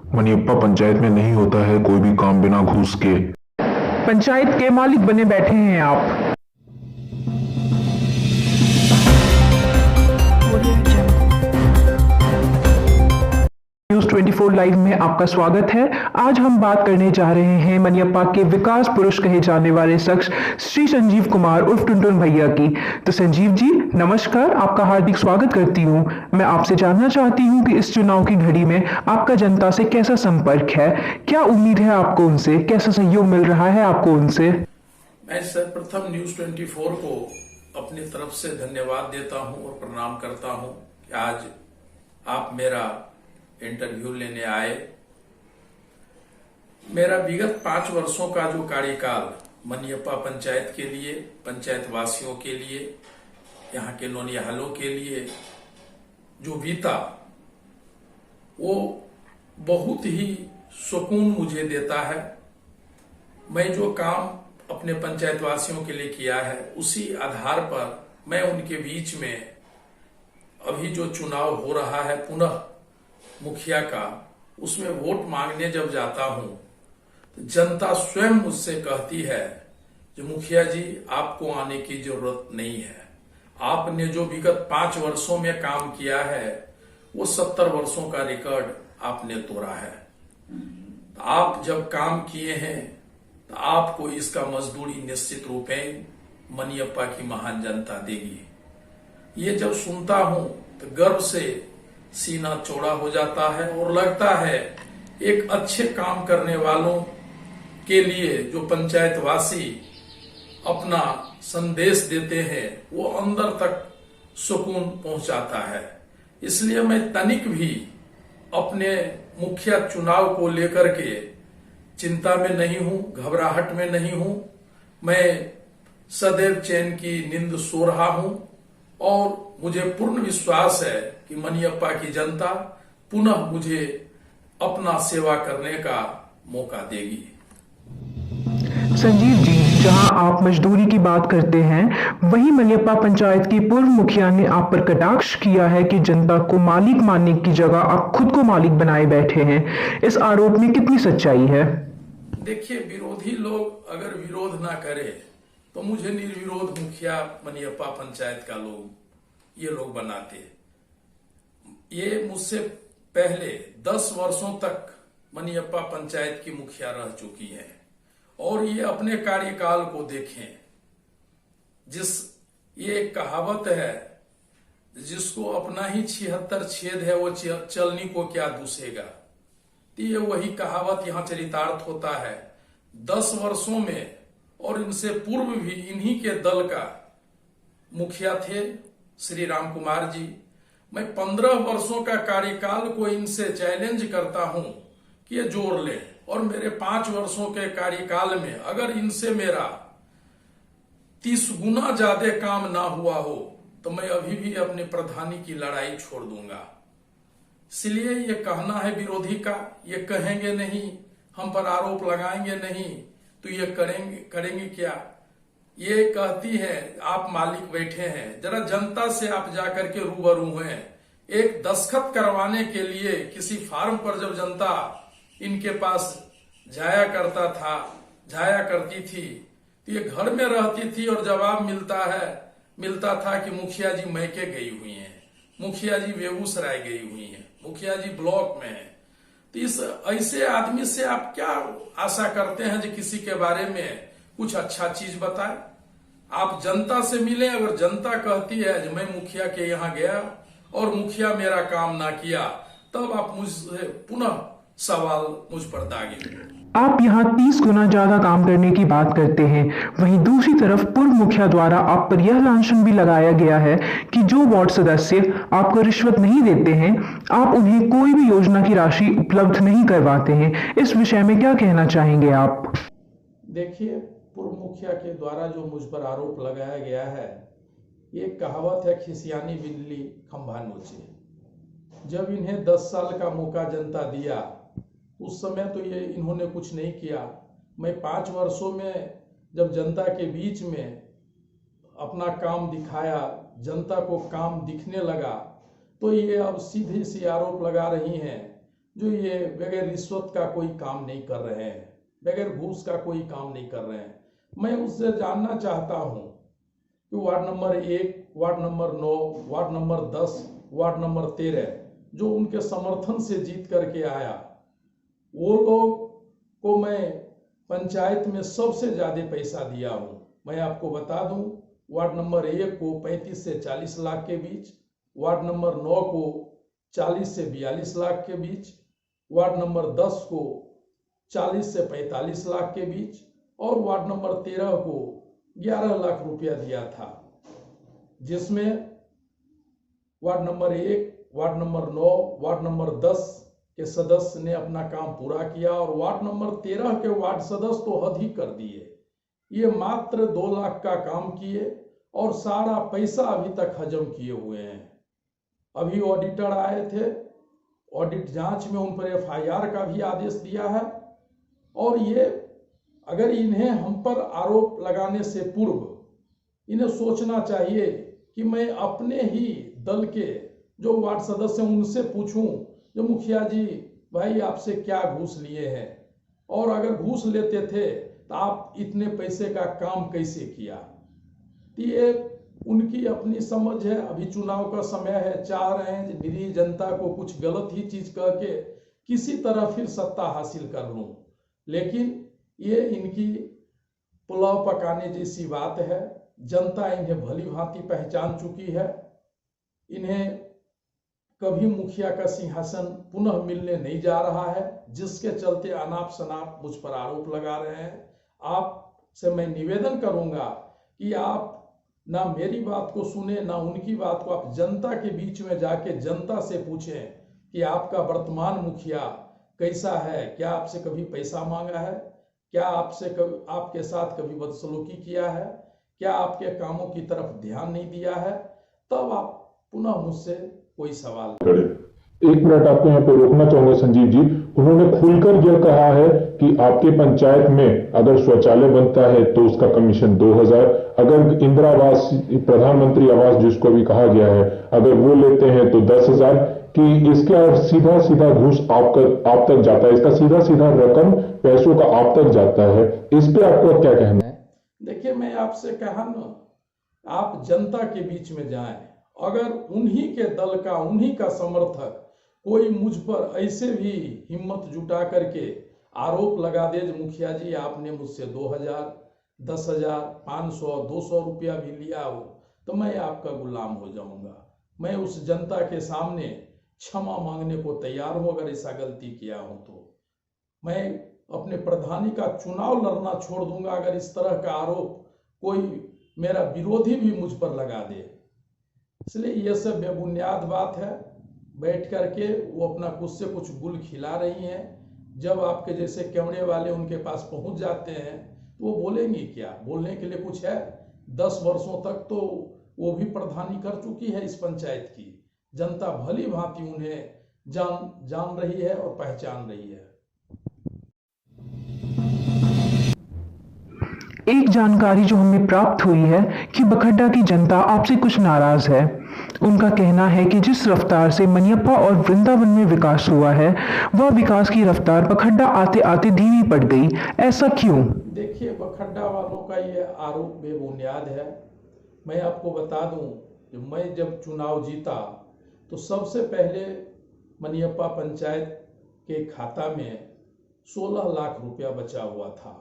मनियप्पा पंचायत में नहीं होता है कोई भी काम बिना घूस के। पंचायत के मालिक बने बैठे हैं आप। न्यूज़ 24 लाइव में आपका स्वागत है। आज हम बात करने जा रहे हैं मनियप्पा के विकास पुरुष कहे जाने वाले शख्स श्री संजीव कुमार उर्फ टुनटुन भैया की। तो संजीव जी नमस्कार, आपका हार्दिक स्वागत करती हूँ। मैं आपसे जानना चाहती हूँ कि इस चुनाव की घड़ी में आपका जनता से कैसा संपर्क है, क्या उम्मीद है आपको उनसे, कैसा सहयोग मिल रहा है आपको उनसे? मैं सर्वप्रथम न्यूज़ 24 को अपनी तरफ से धन्यवाद देता हूं और प्रणाम करता हूं कि आज आप मेरा इंटरव्यू लेने आए। मेरा विगत 5 वर्षों का जो कार्यकाल मनियप्पा पंचायत के लिए, पंचायत वासियों के लिए, यहाँ के नौनिहालों के लिए जो बीता, वो बहुत ही सुकून मुझे देता है। मैं जो काम अपने पंचायत वासियों के लिए किया है उसी आधार पर मैं उनके बीच में अभी जो चुनाव हो रहा है पुनः मुखिया का, उसमें वोट मांगने जब जाता हूं तो जनता स्वयं मुझसे कहती है कि मुखिया जी आपको आने की जरूरत नहीं है, आपने जो विगत 5 वर्षों में काम किया है वो 70 वर्षों का रिकॉर्ड आपने तोड़ा है। आप जब काम किए हैं तो आपको इसका मजदूरी निश्चित रूपेण मनियप्पा की महान जनता देगी। ये जब सुनता हूं तो गर्व से सीना चौड़ा हो जाता है और लगता है एक अच्छे काम करने वालों के लिए जो पंचायत वासी अपना संदेश देते हैं वो अंदर तक सुकून पहुंचाता है। इसलिए मैं तनिक भी अपने मुखिया चुनाव को लेकर के चिंता में नहीं हूं, घबराहट में नहीं हूं। मैं सदैव चैन की नींद सो रहा हूं और मुझे पूर्ण विश्वास है कि मनियप्पा की जनता पुनः मुझे अपना सेवा करने का मौका देगी। संजीव जी, जहां आप मजदूरी की बात करते हैं वहीं मनियप्पा पंचायत की पूर्व मुखिया ने आप पर कटाक्ष किया है कि जनता को मालिक मानने की जगह आप खुद को मालिक बनाए बैठे हैं। इस आरोप में कितनी सच्चाई है? देखिए, विरोधी लोग अगर विरोध ना करे तो मुझे निर्विरोध मुखिया मनियप्पा पंचायत का ये लोग बनाते। ये मुझसे पहले 10 वर्षों तक मनियप्पा पंचायत की मुखिया रह चुकी है और ये अपने कार्यकाल को देखें। ये एक कहावत है, जिसको अपना ही 76 छेद है वो चलनी को क्या दूसेगा। तो ये वही कहावत यहाँ चरितार्थ होता है। 10 वर्षों में और इनसे पूर्व भी इन्हीं के दल का मुखिया थे श्री राम कुमार जी। मैं 15 वर्षों का कार्यकाल को इनसे चैलेंज करता हूं कि ये जोड़ ले, और मेरे 5 वर्षों के कार्यकाल में अगर इनसे मेरा 30 गुना ज्यादा काम ना हुआ हो तो मैं अभी भी अपनी प्रधानी की लड़ाई छोड़ दूंगा। इसलिए ये कहना है विरोधी का, ये कहेंगे नहीं, हम पर आरोप लगाएंगे नहीं, तो ये करेंगे क्या? ये कहती है आप मालिक बैठे हैं, जरा जनता से आप जाकर के रूबरू हैं। एक दस्तखत करवाने के लिए किसी फार्म पर जब जनता इनके पास जाया करती थी तो ये घर में रहती थी और जवाब मिलता था कि मुखिया जी मैके गई हुई हैं, मुखिया जी बेगूसराय गई हुई हैं, मुखिया जी ब्लॉक में है। तो इस ऐसे आदमी से आप क्या आशा करते हैं जो किसी के बारे में कुछ अच्छा चीज बताए? आप जनता से मिले, अगर जनता कहती है कि मैं मुखिया के यहाँ गया और मुखिया मेरा काम ना किया, तब आप मुझसे पुनः सवाल मुझ पर दागे। आप यहाँ 30 गुना ज्यादा काम करने की बात करते हैं, वहीं दूसरी तरफ पूर्व मुखिया द्वारा आप पर यह लांछन भी लगाया गया है कि जो वार्ड सदस्य आपको रिश्वत नहीं देते हैं आप उन्हें कोई भी योजना की राशि उपलब्ध नहीं करवाते हैं। इस विषय में क्या कहना चाहेंगे आप? देखिए, पूर्व मुखिया के द्वारा जो मुझ पर आरोप लगाया गया है, ये कहावत है खिसियानी बिल्ली खंभा नोचे। जब इन्हें 10 साल का मौका जनता दिया उस समय तो ये इन्होंने कुछ नहीं किया। मैं 5 वर्षों में जब जनता के बीच में अपना काम दिखाया, जनता को काम दिखने लगा, तो ये अब सीधे सी आरोप लगा रही हैं जो ये बगैर रिश्वत का कोई काम नहीं कर रहे हैं, बगैर घूस का कोई काम नहीं कर रहे हैं। मैं उससे जानना चाहता हूं कि ward number 1, ward number 9, ward number 10, ward number 13 जो उनके समर्थन से जीत करके आया, वो लोग को मैं पंचायत में सबसे ज्यादा पैसा दिया हूं। मैं आपको बता दूं, वार्ड नंबर 1 को 35 से 40 लाख के बीच, वार्ड नंबर 9 को 40 से 42 लाख के बीच, वार्ड नंबर 10 को 40 से 45 लाख के बीच और वार्ड नंबर 13 को 11 लाख रुपया दिया था, जिसमें ward number 1, ward number 9, ward number 10 के सदस्य ने अपना काम पूरा किया और वार्ड नंबर 13 के वार्ड सदस्य तो हद ही कर दिए। ये मात्र 2 लाख का काम किए और सारा पैसा अभी तक हजम किए हुए हैं। अभी ऑडिटर आए थे, ऑडिट जांच में उन पर FIR का भी आदेश दिया है। और ये अगर इन्हें हम पर आरोप लगाने से पूर्व इन्हें सोचना चाहिए कि मैं अपने ही दल के जो वार्ड सदस्य हैं उनसे पूछूं, जो मुखिया जी भाई आपसे क्या घूस लिए हैं, और अगर घूस लेते थे तो आप इतने पैसे का काम कैसे किया। तो ये उनकी अपनी समझ है। अभी चुनाव का समय है, चाह रहे हैं कि निरीह जनता को कुछ गलत ही चीज कह के किसी तरह फिर सत्ता हासिल कर लूं, लेकिन ये इनकी पुलाव पकाने जैसी बात है। जनता इन्हें भली भांति पहचान चुकी है। इन्हें कभी मुखिया का सिंहासन पुनः मिलने नहीं जा रहा है, जिसके चलते अनाप शनाप मुझ पर आरोप लगा रहे हैं। आपसे मैं निवेदन करूंगा कि आप ना मेरी बात को सुने ना उनकी बात को, आप जनता के बीच में जाके जनता से पूछें कि आपका वर्तमान मुखिया कैसा है, क्या आपसे कभी पैसा मांगा है, क्या आपके साथ कभी बदसलूकी किया है, क्या आपके कामों की तरफ ध्यान नहीं दिया है, तब आप पुनः मुझसे कोई सवाल। एक मिनट आपको यहाँ पे रोकना चाहूंगा संजीव जी। उन्होंने खुलकर यह कहा है कि आपके पंचायत में अगर शौचालय बनता है तो उसका कमीशन 2000, अगर इंदिरा आवास प्रधानमंत्री आवास जिसको भी कहा गया है अगर वो लेते हैं तो 10,000, कि इसका सीधा सीधा घूस आप तक जाता है, इसका सीधा सीधा रकम पैसों का आप तक जाता है। इस पे आपको क्या कहना है? देखिए, मैं आपसे कहा ना, आप जनता के बीच में जाएं। अगर उन्हीं के दल का, उन्हीं का समर्थक कोई मुझ पर ऐसे भी हिम्मत जुटा करके आरोप लगा दे, मुखिया जी आपने मुझसे 2000, 10,000, 500, 200 रुपया भी लिया हो, तो मैं आपका गुलाम हो जाऊंगा। मैं उस जनता के सामने क्षमा मांगने को तैयार हूं अगर ऐसा गलती किया हो तो। मैं अपने प्रधानी का चुनाव लड़ना छोड़ दूंगा अगर इस तरह का आरोप कोई मेरा विरोधी भी मुझ पर लगा दे। इसलिए यह सब बेबुनियाद बात है। बैठ करके वो अपना कुछ से कुछ गुल खिला रही हैं। जब आपके जैसे कैमरे वाले उनके पास पहुंच जाते हैं तो वो बोलेंगी क्या? बोलने के लिए कुछ है? 10 वर्षों तक तो वो भी प्रधानी कर चुकी है इस पंचायत की। जनता भली भांति उन्हें जान रही है और पहचान रही है। एक जानकारी जो हमें प्राप्त हुई है कि बखड्डा की जनता आपसे कुछ नाराज है। उनका कहना है कि जिस रफ्तार से मनियप्पा और वृंदावन में विकास हुआ है, वह विकास की रफ्तार बखड्डा आते आते धीमी पड़ गई। ऐसा क्यों? देखिए, बखड्डा वालों का ये आरोप बेबुनियाद है। मैं आपको बता दूं कि मैं जब चुनाव जीता तो सबसे पहले मनियप्पा पंचायत के खाता में 16 लाख रुपया बचा हुआ था,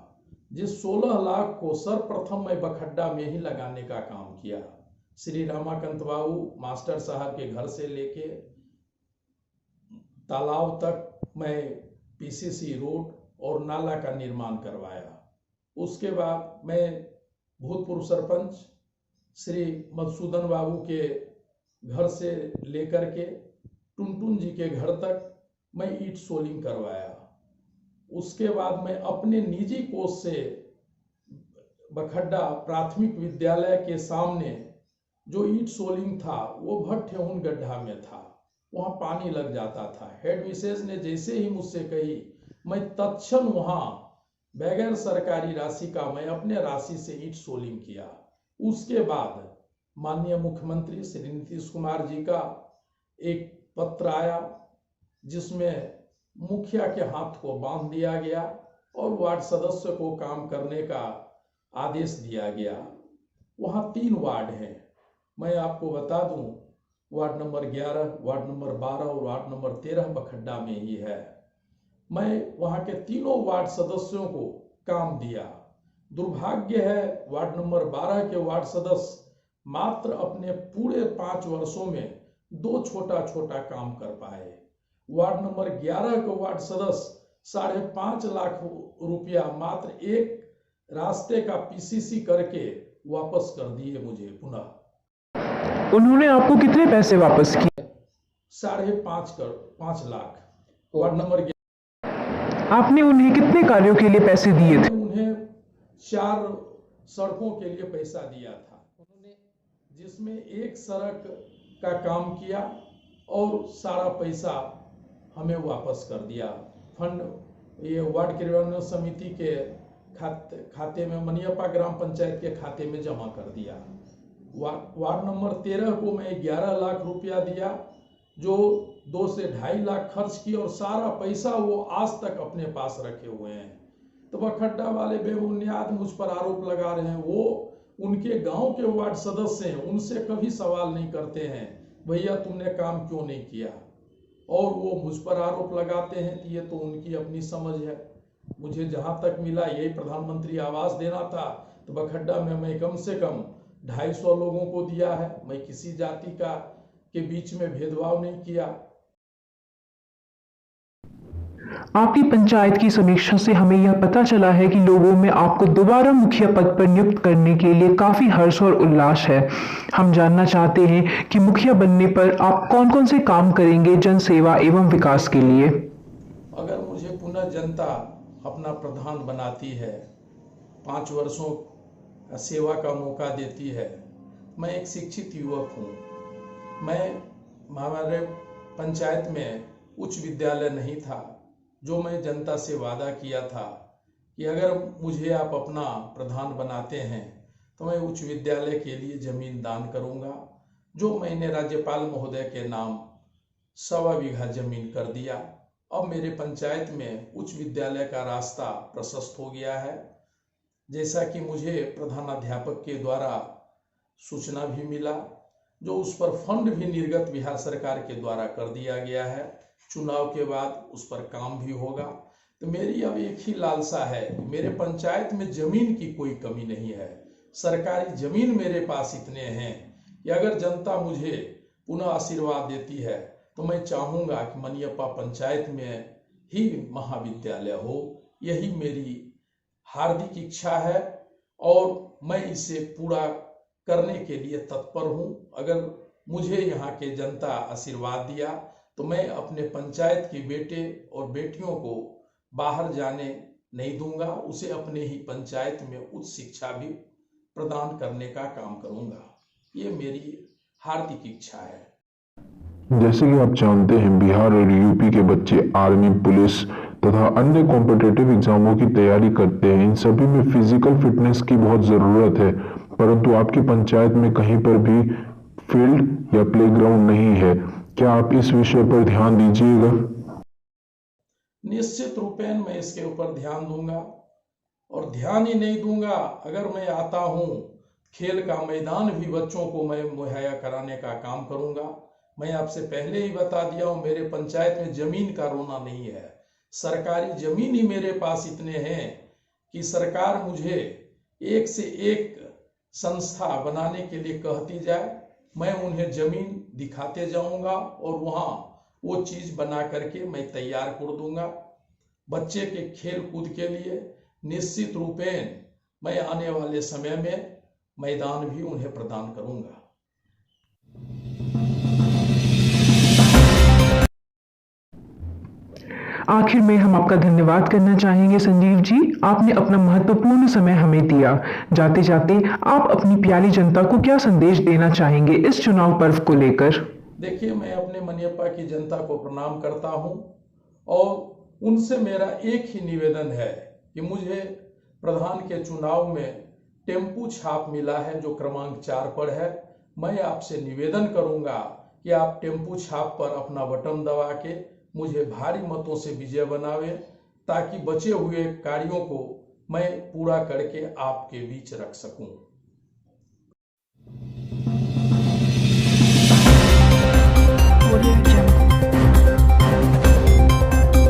जिस 16 लाख को सर्वप्रथम मैं बखड्डा में ही लगाने का काम किया। श्री रामाकांत बाबू मास्टर साहब के घर से लेके तालाब तक मैं PCC रोड और नाला का निर्माण करवाया। उसके बाद मैं भूतपूर्व सरपंच श्री मधुसूदन बाबू के घर से लेकर के टुनटुन जी के घर तक मैं ईट सोलिंग करवाया। उसके बाद मैं अपने निजी कोष से बखड्डा प्राथमिक विद्यालय के सामने जो ईट सोलिंग था वो भट्ठेहुन गड्ढा में था, वहां पानी लग जाता था। हेड मिसेज ने जैसे ही मुझसे कही, मैं तत्क्षण वहां बगैर सरकारी राशि का मैं अपने राशि से ईट सोलिंग किया। उसके बाद माननीय मुख्यमंत्री श्री नीतीश कुमार जी का एक पत्र आया जिसमें मुखिया के हाथ को बांध दिया गया और वार्ड सदस्य को काम करने का आदेश दिया गया। वहाँ 3 वार्ड हैं। मैं आपको बता दूं, वार्ड नंबर 11, वार्ड नंबर 12 और वार्ड नंबर 13 बखड्डा में ही है। मैं वहाँ के तीनों वार्ड सदस्यों को काम दिया। दुर्भाग्य है, वार्ड नंबर 12 के वार्ड सदस्य मात्र अपने पूरे 5 वर्षों में 2 छोटा छोटा काम कर पाए। वार्ड नंबर 11 के वार्ड सदस्य 5.5 लाख रुपया मात्र एक रास्ते का पीसीसी करके वापस कर दिए मुझे पुनः। उन्होंने आपको कितने पैसे वापस किए? 5.5 लाख। Ward number 11। आपने उन्हें कितने कार्यों के लिए पैसे दिए थे? उन्हें 4 सड़कों के लिए पैसा दिया था, जिसमें एक सड़क का काम किया और सारा पैसा हमें वापस कर दिया। फंड ये वार्ड क्रियान्वयन समिति के खाते में, मनियप्पा ग्राम पंचायत के खाते में जमा कर दिया। वार्ड नंबर 13 को मैं 11 लाख रुपया दिया, जो 2 से 2.5 लाख खर्च की और सारा पैसा वो आज तक अपने पास रखे हुए हैं। तो बखड्डा वाले बेबुनियाद मुझ पर आरोप लगा रहे हैं। वो उनके गांव के वार्ड सदस्य हैं, उनसे कभी सवाल नहीं करते हैं भैया तुमने काम क्यों नहीं किया, और वो मुझ पर आरोप लगाते हैं कि ये तो उनकी अपनी समझ है। मुझे जहां तक मिला यही प्रधानमंत्री आवास देना था, तो बखड्डा में मैं कम से कम 250 लोगों को दिया है। मैं किसी जाति के बीच में भेदभाव नहीं किया। आपकी पंचायत की समीक्षा से हमें यह पता चला है कि लोगों में आपको दोबारा मुखिया पद पर नियुक्त करने के लिए काफी हर्ष और उल्लास है। हम जानना चाहते हैं कि मुखिया बनने पर आप कौन कौन से काम करेंगे जन सेवा एवं विकास के लिए? अगर मुझे पुनः जनता अपना प्रधान बनाती है, 5 वर्षों का सेवा का मौका देती है, मैं एक शिक्षित युवक हूँ। हमारे पंचायत में उच्च विद्यालय नहीं था, जो मैं जनता से वादा किया था कि अगर मुझे आप अपना प्रधान बनाते हैं तो मैं उच्च विद्यालय के लिए जमीन दान करूंगा, जो मैंने राज्यपाल महोदय के नाम 1.25 बीघा जमीन कर दिया। अब मेरे पंचायत में उच्च विद्यालय का रास्ता प्रशस्त हो गया है, जैसा कि मुझे प्रधानाध्यापक के द्वारा सूचना भी मिला, जो उस पर फंड भी निर्गत बिहार सरकार के द्वारा कर दिया गया है। चुनाव के बाद उस पर काम भी होगा। तो मेरी अब एक ही लालसा है कि मेरे पंचायत में जमीन की कोई कमी नहीं है। सरकारी जमीन मेरे पास इतने हैं कि अगर जनता मुझे पुनः आशीर्वाद देती है तो मैं चाहूंगा कि मनियप्पा पंचायत में ही महाविद्यालय हो। यही मेरी हार्दिक इच्छा है और मैं इसे पूरा करने के लिए तत्पर हूं। अगर मुझे यहाँ के जनता आशीर्वाद दिया तो मैं अपने पंचायत के बेटे और बेटियों को बाहर जाने नहीं दूंगा, उसे अपने ही पंचायत में उच्च शिक्षा भी प्रदान करने का काम करूंगा। ये मेरी हार्दिक इच्छा है। जैसे कि आप जानते हैं, बिहार और यूपी के बच्चे आर्मी, पुलिस तथा अन्य कॉम्पिटिटिव एग्जामों की तैयारी करते हैं। इन सभी में फिजिकल फिटनेस की बहुत ज़रूरत है, परंतु आपकी पंचायत में कहीं पर भी फील्ड या प्लेग्राउंड नहीं है। क्या आप इस विषय पर ध्यान दीजिएगा? निश्चित रूपेण मैं इसके ऊपर ध्यान दूंगा, और ध्यान ही नहीं दूंगा अगर मैं आता हूं, खेल का मैदान भी बच्चों को मैं मुहैया कराने का काम करूंगा। मैं आपसे पहले ही बता दिया हूं, मेरे पंचायत में जमीन का रोना नहीं है। सरकारी जमीन ही मेरे पास इतने हैं कि सरकार मुझे एक से एक संस्था बनाने के लिए कहती जाए, मैं उन्हें जमीन दिखाते जाऊंगा और वहां वो चीज बना करके मैं तैयार कर दूंगा। बच्चे के खेल कूद के लिए निश्चित रूपेण मैं आने वाले समय में मैदान भी उन्हें प्रदान करूंगा। आखिर में हम आपका धन्यवाद करना चाहेंगे संजीव जी, आपने अपना महत्वपूर्ण समय हमें दिया। जाते जाते आप अपनी प्यारी जनता को क्या संदेश देना चाहेंगे इस चुनाव पर्व को लेकर? देखिए, मैं अपने मनियप्पा की जनता को प्रणाम करता हूं और उनसे मेरा एक ही निवेदन है कि मुझे प्रधान के चुनाव में टेम्पू छाप मिला है, जो क्रमांक 4 पर है। मैं आपसे निवेदन करूंगा कि आप टेम्पू छाप पर अपना बटन दबा के मुझे भारी मतों से विजय बनावे, ताकि बचे हुए कार्यों को मैं पूरा करके आपके बीच रख सकूं।